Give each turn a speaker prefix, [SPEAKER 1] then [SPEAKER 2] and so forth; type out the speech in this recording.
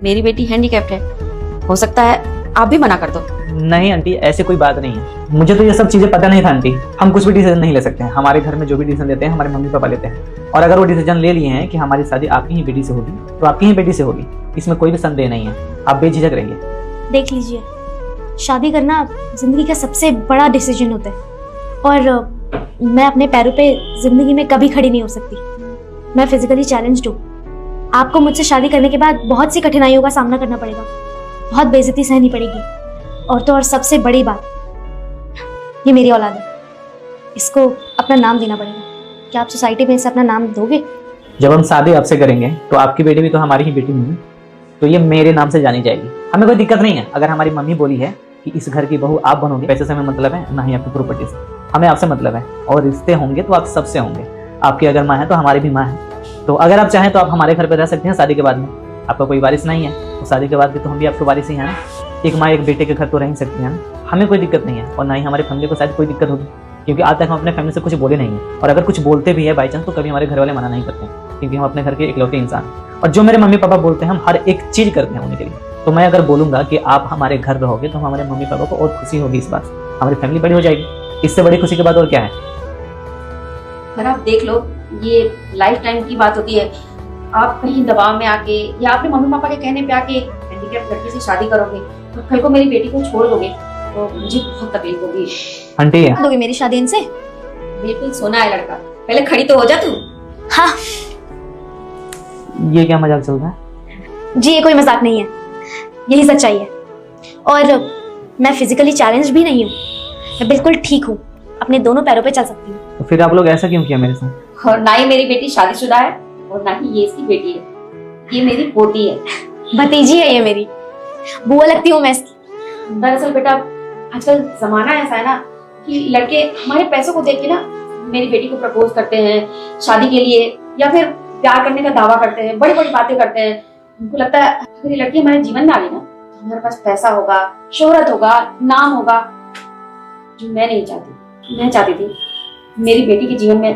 [SPEAKER 1] मेरी बेटी हैंडीकैप्ड है, हो सकता है आप भी मना कर दो।
[SPEAKER 2] नहीं आंटी, ऐसी कोई बात नहीं है। मुझे तो ये सब चीजें पता नहीं था आंटी। हम कुछ भी डिसीजन नहीं ले सकते हैं। हमारे घर में जो भी डिसीजन लेते हैं हमारे मम्मी पापा लेते हैं, और अगर वो डिसीजन ले लिए हैं कि हमारी शादी आपकी ही बेटी से होगी तो आपकी ही बेटी से होगी, इसमें कोई भी संदेह नहीं है। आप बेझिझक रहिए।
[SPEAKER 3] देख लीजिए, शादी करना जिंदगी का सबसे बड़ा डिसीजन होता है, और मैं अपने पैरों पे जिंदगी में कभी खड़ी नहीं हो सकती। मैं फिजिकली चैलेंज्ड हूँ। आपको मुझसे शादी करने के बाद बहुत सी कठिनाइयों का सामना करना पड़ेगा, बहुत बेइज्जती सहनी पड़ेगी, और तो और सबसे बड़ी बात, ये मेरी औलाद है, इसको अपना नाम देना पड़ेगा। क्या आप सोसाइटी में इसे अपना नाम दोगे?
[SPEAKER 2] जब हम शादी आपसे करेंगे तो आपकी बेटी भी तो हमारी ही बेटी होगी, तो ये मेरे नाम से जानी जाएगी। हमें कोई दिक्कत नहीं है। अगर हमारी मम्मी बोली है कि इस घर की बहू आप बनोगे, पैसे से हमें मतलब है ना ही आपकी प्रॉपर्टी से, हमें आपसे मतलब है। और रिश्ते होंगे तो आप सबसे होंगे। आपकी अगर माँ है तो हमारी भी माँ है। तो अगर आप चाहें तो आप हमारे घर पर रह सकते हैं शादी के बाद में। आपका कोई वारिस नहीं है तो शादी के बाद भी तो हम भी आपके वारिस ही हैं ना। एक माँ एक बेटे के घर तो रह ही सकती है ना। हमें कोई दिक्कत नहीं है, और ना ही हमारे फैमिली को शायद कोई दिक्कत होगी, क्योंकि आज तक हम अपने फैमिली से कुछ बोले नहीं है। और अगर कुछ बोलते भी है बाई चांस तो कभी हमारे घर वाले मना नहीं करते हैं, क्योंकि हम अपने घर के इकलौते इंसान हैं। और जो मेरे मम्मी पापा बोलते हैं हम हर एक चीज़ करते हैं उनके लिए। तो मैं अगर बोलूँगा कि आप हमारे घर रहोगे तो हमारे मम्मी पापा को और खुशी होगी इस बात से। हमारी फैमिली बड़ी हो जाएगी। इससे बड़ी खुशी की बात और क्या है?
[SPEAKER 1] पर आप देख लो, ये लाइफ टाइम की बात होती है। आप कहीं दबाव में आके या अपने मम्मी पापा के कहने पे आके हैंडीकैप्ड लड़की से शादी करोगे तो कल को मेरी बेटी को छोड़ दोगे तो मुझे बहुत तकलीफ होगी।
[SPEAKER 2] आंटी है
[SPEAKER 3] दोगे मेरी शादी इनसे?
[SPEAKER 1] बिल्कुल सोना है लड़का, पहले खड़ी तो हो जा तू।
[SPEAKER 3] हाँ
[SPEAKER 2] ये क्या मजाक चल रहा है?
[SPEAKER 3] जी, ये कोई मजाक नहीं है, यही सच्चाई है। और मैं फिजिकली चैलेंज भी नहीं हूँ, मैं बिल्कुल ठीक हूँ, अपने दोनों पैरों पे चल सकती हूँ।
[SPEAKER 2] तो फिर आप लोग ऐसा क्यों किया मेरे साथ?
[SPEAKER 1] और ना ही मेरी बेटी शादीशुदा है और ना ही ये इसकी बेटी है, ये मेरी पोती है,
[SPEAKER 3] भतीजी है ये मेरी, बुआ लगती हूँ मैं इसकी।
[SPEAKER 1] दरअसल बेटा आजकल जमाना ऐसा है ना कि लड़के हमारे पैसों को देख के ना मेरी बेटी को प्रपोज करते हैं शादी के लिए, या फिर प्यार करने का दावा करते हैं, बड़ी बड़ी बातें करते हैं। उनको लगता है अगर ये लड़की हमारे जीवन में आ गई ना तो हमारे पास पैसा होगा, शोहरत होगा, नाम होगा, जो मैं नहीं चाहती। मैं चाहती थी मेरी बेटी के जीवन में